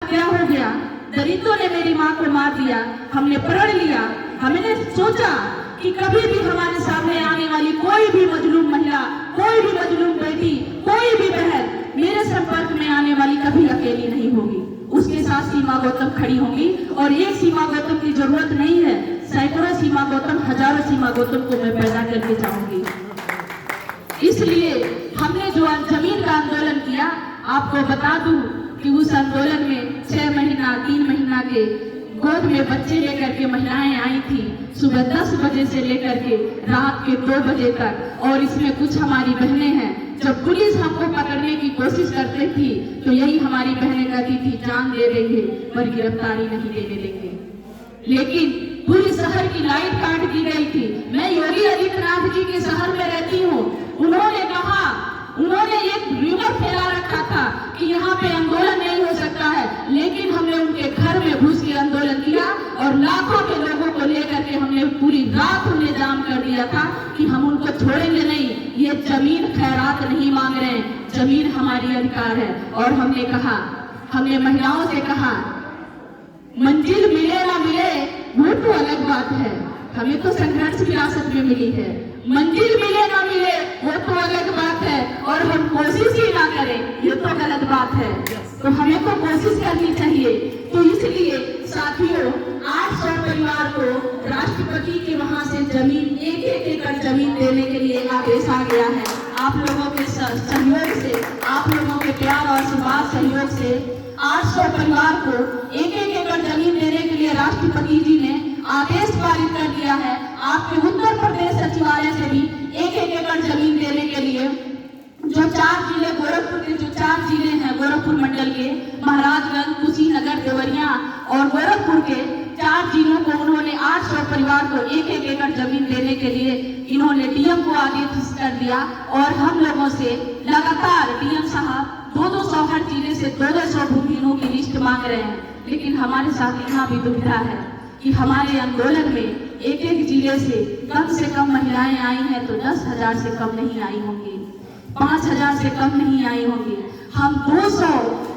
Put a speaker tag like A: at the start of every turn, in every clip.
A: क्या हो गया, दरिंदों ने मेरी माँ को मार दिया। हमने प्रण लिया, हमने सोचा कि कभी भी हमारे सामने आने वाली कोई भी मजलूम महिला, कोई भी मजलूम बेटी, कोई भी बहन मेरे संपर्क में आने वाली कभी अकेली नहीं होगी। उसके साथ सीमा गौतम खड़ी होंगी और एक सीमा गौतम की जरूरत नहीं है, सैकड़ों सीमा गौतम, हजारों सीमा गौतम को मैं पैदा करके जाऊंगी। इसलिए हमने जो जमीन का आंदोलन किया, आपको बता दूं कि उस आंदोलन में 6 महीना 3 महीना के गोद में बच्चे लेकर के महिलाएं आई थी, सुबह 10 बजे से लेकर के रात के 2 बजे तक। और इसमें कुछ हमारी बहनें हैं, जब पुलिस हमको पकड़ने की कोशिश करती थी तो यही हमारी बहनें कहती थी जान दे देंगे पर गिरफ्तारी नहीं देने देंगे। लेकिन पूरी शहर की लाइट काट दी गई थी। मैं योगी आदित्यनाथ जी के शहर में रहती हूँ, उन्होंने कहा, उन्होंने एक र्यूमर फैला रखा था कि यहाँ पे आंदोलन नहीं हो सकता है, लेकिन हमने उनके घर में घुस के आंदोलन किया और लाखों के लोगों को लेकर के हमने पूरी रात उन्हें जाम कर दिया था कि हम उनको छोड़ेंगे नहीं। ये जमीन खैरात नहीं मांग रहे हैं, जमीन हमारी अधिकार है। और हमने कहा, हमने महिलाओं से कहा, मंजिल मिले ना मिले वो तो अलग बात है, हमें तो संघर्ष विरासत में मिली है। मंजिल मिले ना मिले वो तो अलग बात है, और हम कोशिश ही ना करें ये तो गलत बात है। तो हमें तो कोशिश करनी चाहिए। तो इसलिए साथियों, 800 परिवार को राष्ट्रपति के वहां से जमीन, 1-1 एकड़ जमीन देने के लिए आदेश आ गया है। आप लोगों के सहयोग से, आप लोगों के प्यार और सुभाष सहयोग से 800 परिवार को 1-1 एकड़ जमीन देने के लिए राष्ट्रपति जी ने आदेश पारित कर दिया है। आपके उत्तर प्रदेश सचिवालय से भी 1-1 एकड़ जमीन देने के लिए जो 4 जिले, गोरखपुर के जो 4 जिले हैं, गोरखपुर मंडल के महाराजगंज, कुशीनगर, देवरिया और गोरखपुर के 4 जिलों को उन्होंने 800 परिवार को 1-1 एकड़ जमीन देने के लिए इन्होंने डीएम को आदेश कर दिया। और हम लोगों से लगातार डीएम साहब 200 हर जिले से 200 भूमिहीनों की लिस्ट मांग रहे हैं। लेकिन हमारे साथ यहाँ भी दुविधा है कि हमारे आंदोलन में 1-1 जिले से कम महिलाएं आई हैं तो 10,000 से कम नहीं आई होंगी, 5,000 से कम नहीं आई होंगी। हम 200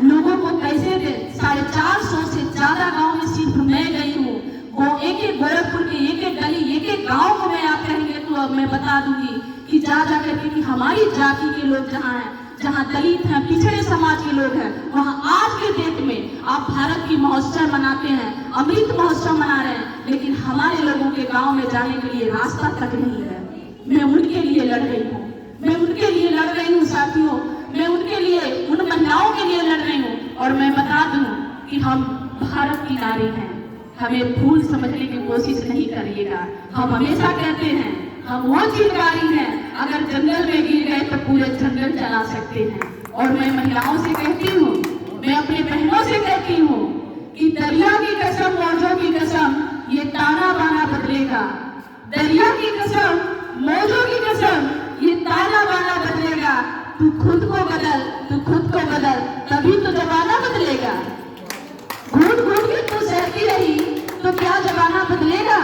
A: लोगों को कैसे दें? 450 से ज्यादा गांव में सिर्फ मैं गई हूँ। वो 1-1 गोरखपुर के 1-1 गली, 1-1 गांव को मैं, आप कहेंगे तो अब मैं बता दूंगी कि जा करके कि हमारी जाति के लोग जहाँ हैं, जहाँ दलित हैं, पिछड़े समाज के लोग हैं, वहाँ आज के डेट में आप भारत की महोत्सव मनाते हैं, अमृत महोत्सव मना रहे हैं, लेकिन हमारे लोगों के गांव में जाने के लिए रास्ता तक नहीं है। मैं उनके लिए लड़ रही हूँ, मैं उनके लिए लड़ रही हूँ साथियों, मैं उनके लिए, उन महिलाओं के लिए लड़ रही हूँ। और मैं बता दूं कि हम भारत की नारी हैं, हमें भूल समझने की कोशिश नहीं करिएगा। हम हमेशा कहते हैं हम वो चिंगारी हैं, अगर जंगल में गिर गए तो पूरे जंगल जला सकते हैं। और मैं महिलाओं से कहती हूँ, मैं अपनी बहनों से कहती हूँ कि दरिया की कसम, मौजों की कसम, ये ताना बाना बदलेगा। दरिया की कसम, मौजों की कसम, ये ताना बाना बदलेगा। तू खुद को बदल, तू खुद को बदल, तभी तो जमाना बदलेगा। घूट घूट के तू सहती रही तो क्या जमाना बदलेगा?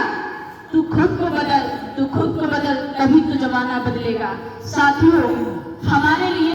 A: तू खुद को बदल, तू खुद को बदल, तभी तो जमाना बदलेगा। साथियों, हमारे लिए